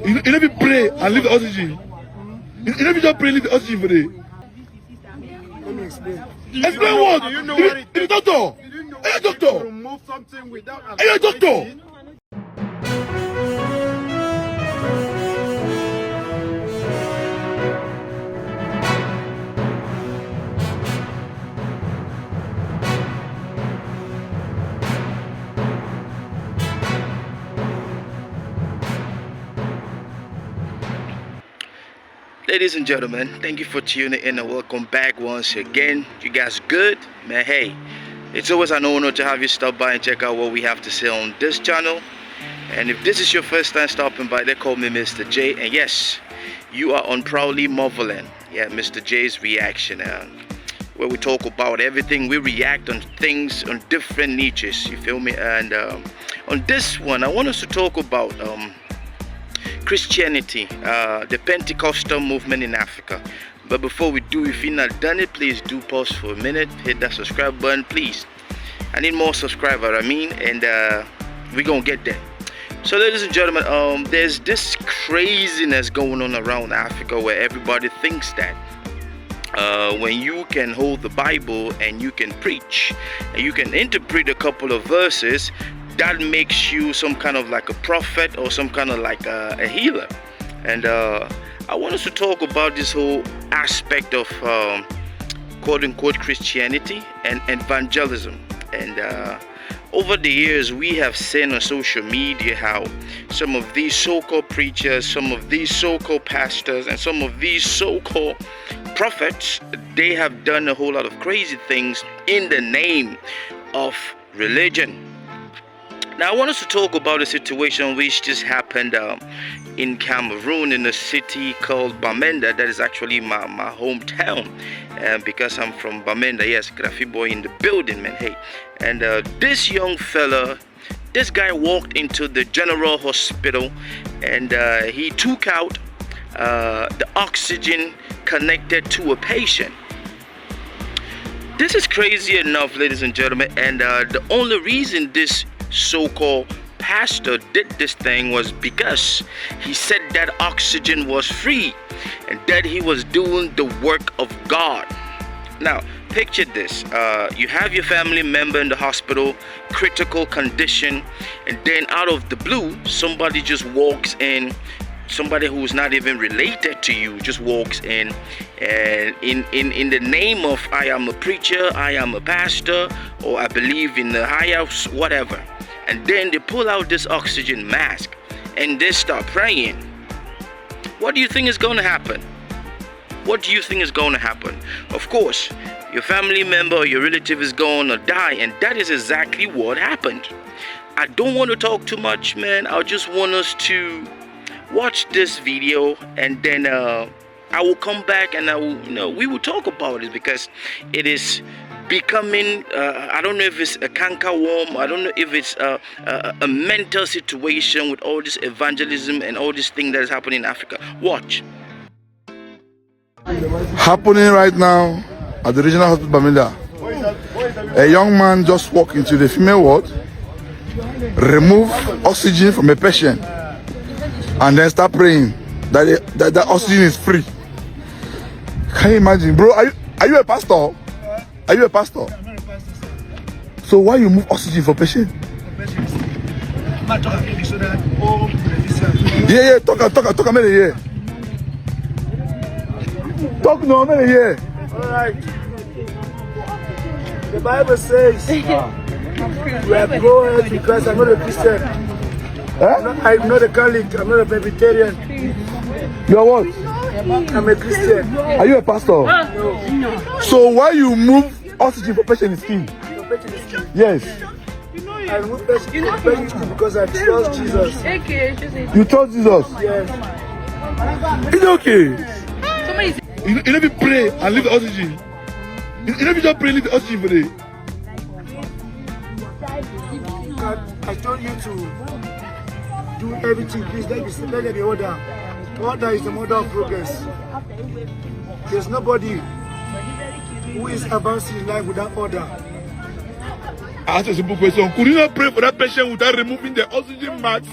You let me pray and leave the oxygen. You let me just pray and leave the oxygen for the. Let me explain. Explain what? Do you know what it is? Doctor. Are you a doctor? Remove something without. Are you a doctor? Ladies and gentlemen, thank you for tuning in and welcome back once again. You guys good? Man, hey, it's always an honor to have you stop by and check out what we have to say on this channel. And if this is your first time stopping by, they call me Mr. J. And yes, you are on Proudly Marveling. Yeah, Mr. J's reaction. Where we talk about everything. We react on things on different niches. You feel me? And on this one, I want us to talk about Christianity, the Pentecostal movement in Africa. But before we do, if you've not done it, please do pause for a minute, hit that subscribe button, please. I need more subscribers, and we're gonna get there. So ladies and gentlemen, there's this craziness going on around Africa where everybody thinks that when you can hold the Bible and you can preach and you can interpret a couple of verses, that makes you some kind of like a prophet or some kind of like a healer. And I want us to talk about this whole aspect of quote-unquote Christianity and evangelism. And over the years, we have seen on social media how some of these so-called preachers, some of these so-called pastors, and some of these so-called prophets, they have done a whole lot of crazy things in the name of religion. Now I want us to talk about a situation which just happened in Cameroon, in a city called Bamenda. That is actually my hometown, because I'm from Bamenda. Yes, Graffiti boy in the building, man. Hey, and this young fella, this guy walked into the General Hospital and he took out the oxygen connected to a patient. This is crazy enough, ladies and gentlemen, and the only reason this so-called pastor did this thing was because he said that oxygen was free and that he was doing the work of God. Now picture this, you have your family member in the hospital, critical condition, and then out of the blue somebody just walks in, somebody who's not even related to you just walks in, and in the name of I am a preacher, I am a pastor, or I believe in the higher whatever, and then they pull out this oxygen mask and they start praying. What do you think is going to happen? What do you think is going to happen? Of course, your family member or your relative is going to die, and that is exactly what happened. I don't want to talk too much, man. I just want us to watch this video, and then I will come back and I will, we will talk about it, because it is becoming I don't know if it's a canker worm, I don't know if it's a mental situation with all this evangelism and all this thing that is happening in Africa. Watch. Happening right now at the Regional Hospital Bamenda. A young man just walked into the female ward, remove oxygen from a patient, and then start praying that oxygen is free. Can you imagine, bro? Are you a pastor? Are you a pastor? I'm not a pastor, sir. So why you move oxygen for patient? Yeah, talk, I'm here. Talk, no, I'm here. All right. The Bible says we are going because I'm not a Christian. I'm not a Catholic, I'm not a Presbyterian. You are what? I'm a Christian. Are you a pastor? No. So why you move oxygen for patient is key? For patient is key. Yes. I remove patient is key because I trust Jesus. You trust Jesus? Yes. It's okay. You let me pray and leave the oxygen. You let me just pray and leave the oxygen for the. I told you to do everything. Please let there be order. Order is the mother of progress. There's nobody who is advancing in life without order. I ask a simple question. Could you not pray for that patient without removing the oxygen mask?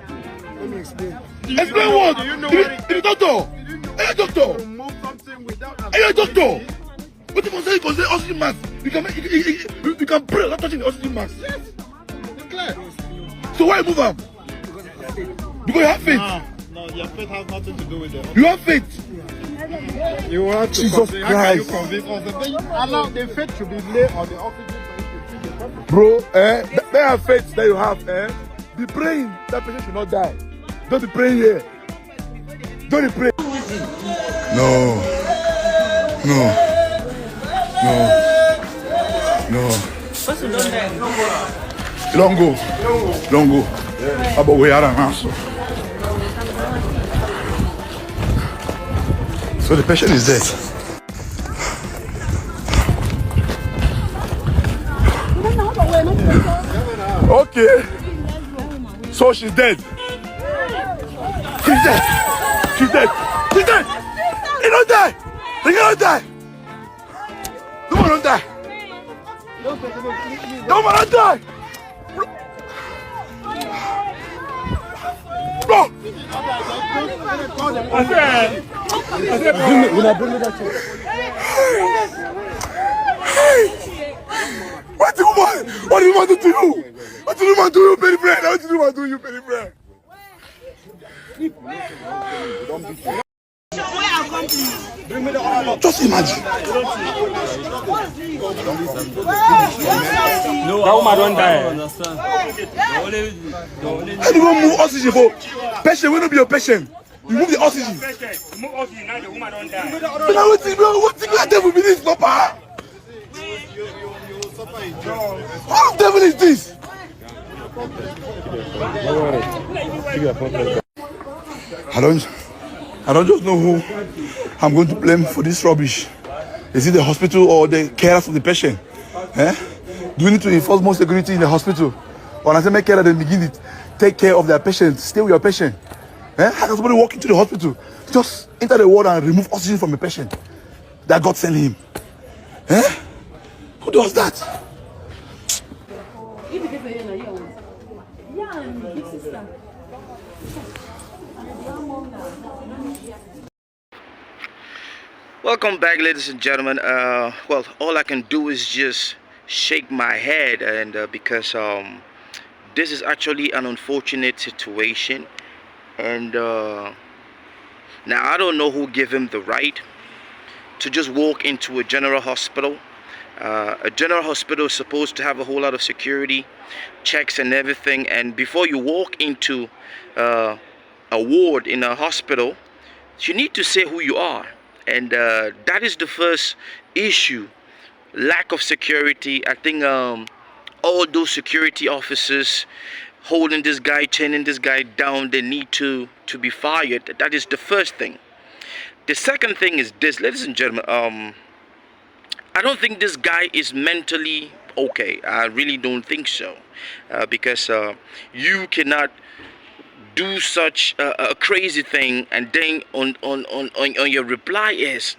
Let me explain. Explain what? The doctor. Hey, doctor. Remove something without. Hey, doctor. What if I say you can say oxygen mask? You can pray without touching the oxygen mask. Yes. Clear. So why move them? Because you have faith. No, your faith has nothing to do with it. You have faith. You have to Jesus convince. How can you Christ. convince us? Then allow the faith to be laid on the oxygen for you to treat the person. Bro, that have faith that you have, be praying that patient should not die. Don't be praying here. Don't be praying. No. Don't go. How about we are an answer? So the patient is dead. Okay. So she's dead. She's dead. He don't die. He cannot die. No one don't die. No one don't die. Bro. What do you want? What do you want to do? What do you want to do, Penny Friend? What do you want to do, you Penny Friend? Just imagine. No, that woman don't die. How do you move oxygen for patient? Will not be your patient. You move the oxygen. Move oxygen now, the woman don't die. But now what thing that devil be this, Papa? What devil is this? I don't just know who I'm going to blame for this rubbish. Is it the hospital or the carers of the patient? Do we need to enforce more security in the hospital? Or I say make care that they begin to take care of their patients, stay with your patient? How can somebody walk into the hospital, just enter the ward and remove oxygen from a patient that God sent him? Who does that? Welcome back, ladies and gentlemen. Well, all I can do is just shake my head, and because this is actually an unfortunate situation, and now I don't know who gave him the right to just walk into a general hospital. A general hospital is supposed to have a whole lot of security checks and everything, and before you walk into a ward in a hospital, you need to say who you are. And that is the first issue, lack of security. I think all those security officers holding this guy, chaining this guy down, they need to be fired. That is the first thing. The second thing is this, ladies and gentlemen, I don't think this guy is mentally okay. I really don't think so, because you cannot do such a crazy thing and then on your reply is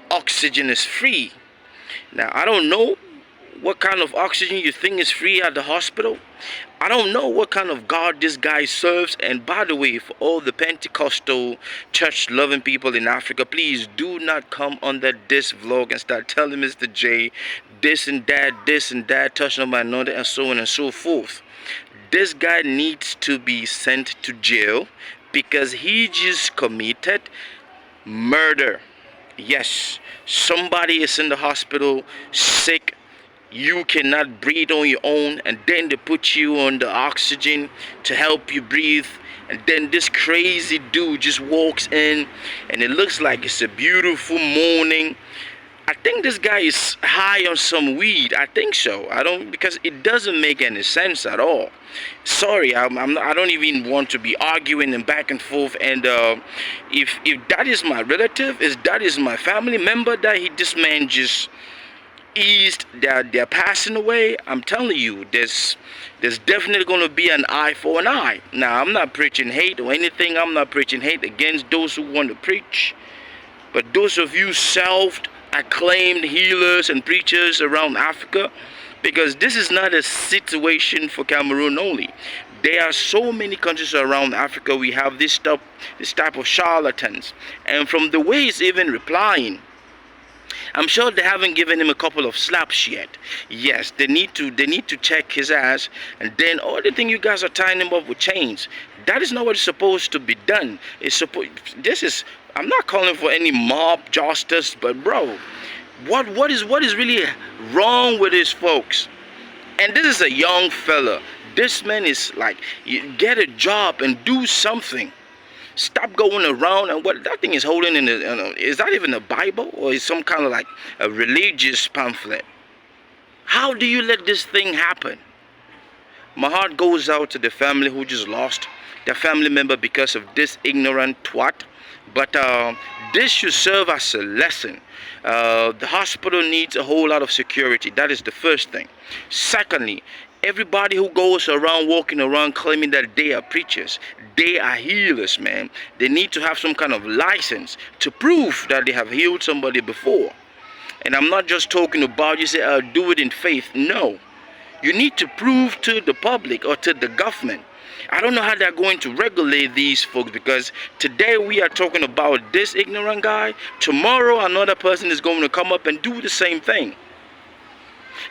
oxygen is free. Now I don't know what kind of oxygen you think is free at the hospital. I don't know what kind of God this guy serves. And by the way, for all the Pentecostal church loving people in Africa, please do not come under this vlog and start telling Mr. J this and that, touching on my another, and so on and so forth. This guy needs to be sent to jail because he just committed murder. Yes, somebody is in the hospital sick, you cannot breathe on your own, and then they put you on the oxygen to help you breathe, and then this crazy dude just walks in and it looks like it's a beautiful morning. I think this guy is high on some weed. I think so. Because it doesn't make any sense at all. Sorry, I don't even want to be arguing and back and forth. And if that is my relative, if that is my family member that this man just eased, that they're passing away, I'm telling you, there's definitely going to be an eye for an eye. Now, I'm not preaching hate or anything. I'm not preaching hate against those who want to preach. But those of you self-acclaimed healers and preachers around Africa, because this is not a situation for Cameroon only. There are so many countries around Africa. We have this type of charlatans, and from the way he's even replying, I'm sure they haven't given him a couple of slaps yet. Yes, they need to check his ass, and then all the thing you guys are tying him up with chains. That is not what is supposed to be done. I'm not calling for any mob justice, but bro, what is really wrong with these folks? And this is a young fella. This man is like, get a job and do something. Stop going around, and what that thing is holding in is that even a Bible, or is some kind of like a religious pamphlet? How do you let this thing happen? My heart goes out to the family who just lost their family member because of this ignorant twat. But this should serve as a lesson. The hospital needs a whole lot of security. That is the first thing. Secondly, everybody who goes around walking around claiming that they are preachers, they are healers, man. They need to have some kind of license to prove that they have healed somebody before. And I'm not just talking about you say, do it in faith. No. You need to prove to the public or to the government. I don't know how they're going to regulate these folks, because today we are talking about this ignorant guy. Tomorrow another person is going to come up and do the same thing.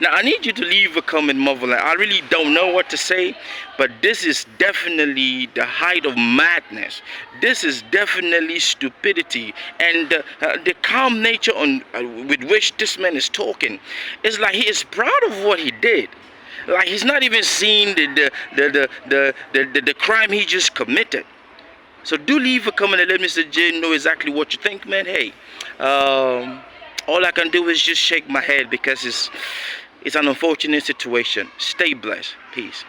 Now, I need you to leave a comment, Motherland. I really don't know what to say, but this is definitely the height of madness. This is definitely stupidity. And the calm nature with which this man is talking is like he is proud of what he did. Like he's not even seeing the crime he just committed. So do leave a comment and let Mr. J know exactly what you think, man. Hey, all I can do is just shake my head, because it's an unfortunate situation. Stay blessed. Peace.